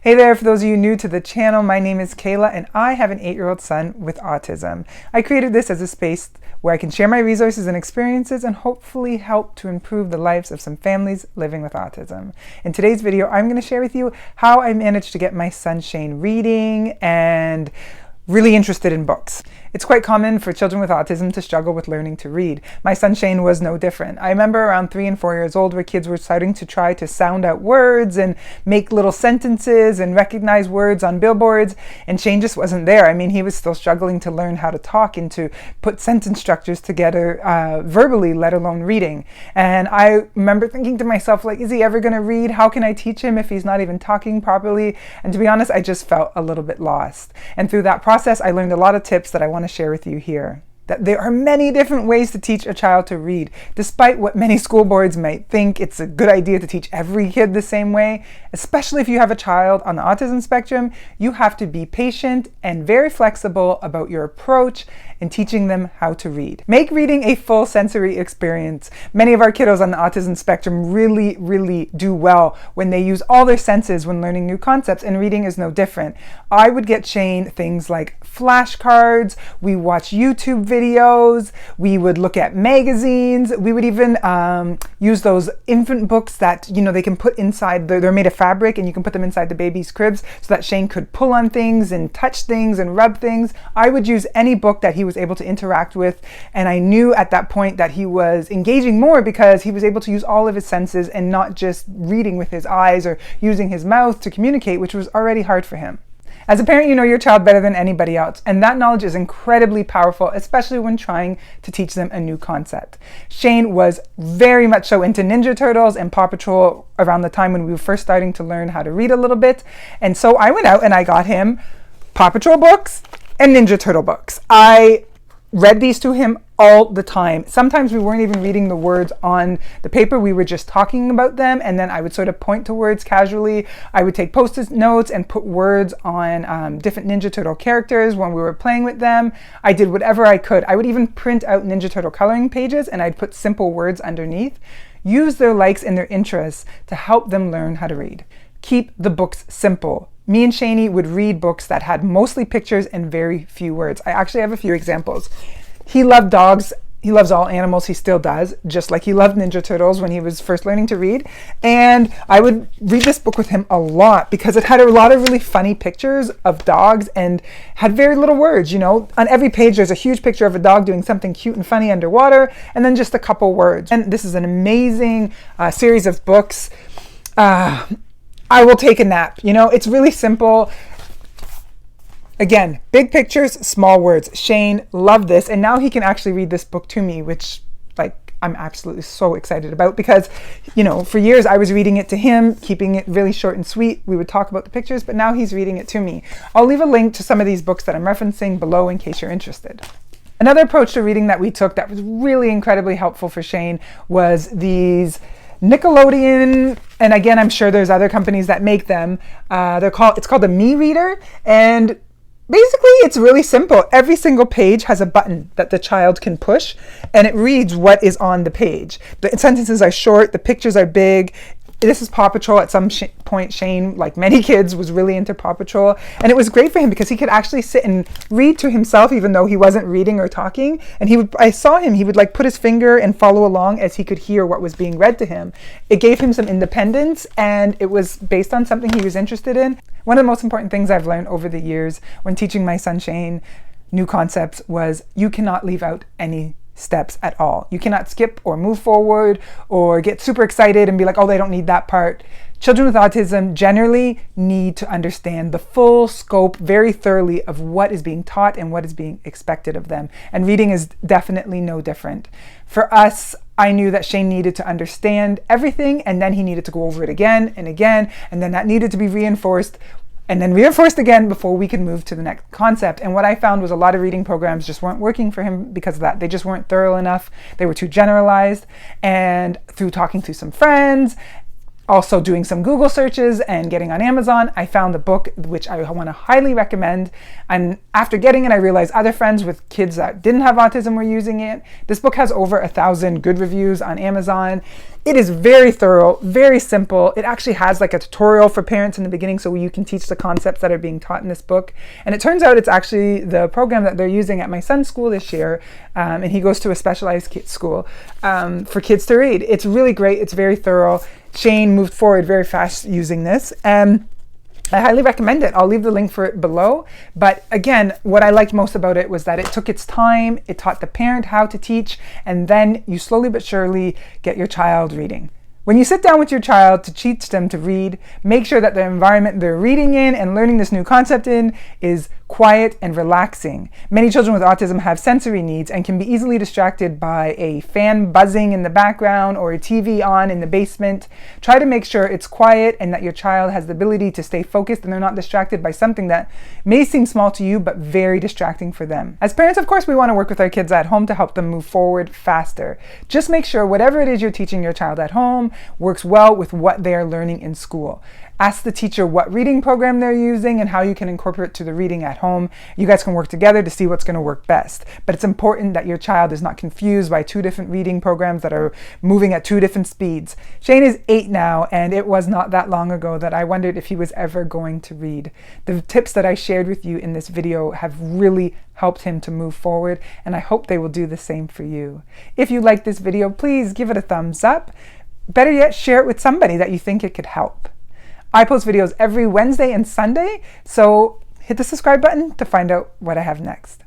Hey there, for those of you new to the channel, my name is Kayla and I have an 8-year-old son with autism. I created this as a space where I can share my resources and experiences and hopefully help to improve the lives of some families living with autism. In today's video, I'm going to share with you how I managed to get my son Shane reading and really interested in books. It's quite common for children with autism to struggle with learning to read. My son Shane was no different. I remember around 3 and 4 years old where kids were starting to try to sound out words and make little sentences and recognize words on billboards, and Shane just wasn't there. I mean, he was still struggling to learn how to talk and to put sentence structures together verbally, let alone reading. And I remember thinking to myself, like, is he ever going to read? How can I teach him if he's not even talking properly? And to be honest, I just felt a little bit lost. And through that process, I learned a lot of tips that I want to share with you here. That there are many different ways to teach a child to read. Despite what many school boards might think, it's a good idea to teach every kid the same way. Especially if you have a child on the autism spectrum, you have to be patient and very flexible about your approach in teaching them how to read. Make reading a full sensory experience. Many of our kiddos on the autism spectrum really do well when they use all their senses when learning new concepts, and reading is no different. I would get Shane things like flashcards, we watch YouTube videos, we would look at magazines, we would even use those infant books that, you know, they can put inside, they're made of fabric and you can put them inside the baby's cribs so that Shane could pull on things and touch things and rub things. I would use any book that he was able to interact with, and I knew at that point that he was engaging more because he was able to use all of his senses and not just reading with his eyes or using his mouth to communicate, which was already hard for him. As a parent, you know your child better than anybody else, and that knowledge is incredibly powerful, especially when trying to teach them a new concept. Shane was very much so into Ninja Turtles and Paw Patrol around the time when we were first starting to learn how to read a little bit, and so I went out and I got him Paw Patrol books and Ninja Turtle books. I read these to him all the time. Sometimes we weren't even reading the words on the paper, we were just talking about them, and then I would sort of point to words casually. I would take post-it notes and put words on different Ninja Turtle characters when we were playing with them. I did whatever I could. I would even print out Ninja Turtle coloring pages and I'd put simple words underneath. Use their likes and their interests to help them learn how to read. Keep the books simple. Me and Shaney would read books that had mostly pictures and very few words. I actually have a few examples. He loved dogs. He loves all animals. He still does, just like he loved Ninja Turtles when he was first learning to read. And I would read this book with him a lot because it had a lot of really funny pictures of dogs and had very little words. You know, on every page there's a huge picture of a dog doing something cute and funny underwater, and then just a couple words. And this is an amazing series of books. I Will Take a Nap. You know, it's really simple. Again, big pictures, small words. Shane loved this, and now he can actually read this book to me, which, like, I'm absolutely so excited about because, you know, for years I was reading it to him, keeping it really short and sweet. We would talk about the pictures, but now he's reading it to me. I'll leave a link to some of these books that I'm referencing below in case you're interested. Another approach to reading that we took that was really incredibly helpful for Shane was these Nickelodeon, and again, I'm sure there's other companies that make them. It's called the Me Reader, and basically it's really simple. Every single page has a button that the child can push, and it reads what is on the page. The sentences are short, the pictures are big. This is Paw Patrol. At some point, Shane, like many kids, was really into Paw Patrol. And it was great for him because he could actually sit and read to himself even though he wasn't reading or talking. And I saw him, he would like put his finger and follow along as he could hear what was being read to him. It gave him some independence, and it was based on something he was interested in. One of the most important things I've learned over the years when teaching my son Shane new concepts was you cannot leave out any steps at all. You cannot skip or move forward or get super excited and be like, oh, they don't need that part. Children with autism generally need to understand the full scope very thoroughly of what is being taught and what is being expected of them. And reading is definitely no different. For us, I knew that Shane needed to understand everything, and then he needed to go over it again and again, and then that needed to be reinforced and then reinforced again before we could move to the next concept. And what I found was a lot of reading programs just weren't working for him because of that. They just weren't thorough enough. They were too generalized. And through talking to some friends, also doing some Google searches and getting on Amazon, I found the book, which I want to highly recommend. And after getting it, I realized other friends with kids that didn't have autism were using it. This book has over 1,000 good reviews on Amazon. It is very thorough, very simple. It actually has like a tutorial for parents in the beginning so you can teach the concepts that are being taught in this book. And it turns out it's actually the program that they're using at my son's school this year. And he goes to a specialized school for kids to read. It's really great. It's very thorough. Shane moved forward very fast using this. I highly recommend it. I'll leave the link for it below. But again, what I liked most about it was that it took its time, it taught the parent how to teach, and then you slowly but surely get your child reading. When you sit down with your child to teach them to read, make sure that the environment they're reading in and learning this new concept in is quiet and relaxing. Many children with autism have sensory needs and can be easily distracted by a fan buzzing in the background or a TV on in the basement. Try to make sure it's quiet and that your child has the ability to stay focused and they're not distracted by something that may seem small to you but very distracting for them. As parents, of course, we want to work with our kids at home to help them move forward faster. Just make sure whatever it is you're teaching your child at home works well with what they are learning in school. Ask the teacher what reading program they're using and how you can incorporate to the reading at home. You guys can work together to see what's going to work best. But it's important that your child is not confused by two different reading programs that are moving at two different speeds. Shane is 8 now, and it was not that long ago that I wondered if he was ever going to read. The tips that I shared with you in this video have really helped him to move forward, and I hope they will do the same for you. If you like this video, please give it a thumbs up. Better yet, share it with somebody that you think it could help. I post videos every Wednesday and Sunday, so hit the subscribe button to find out what I have next.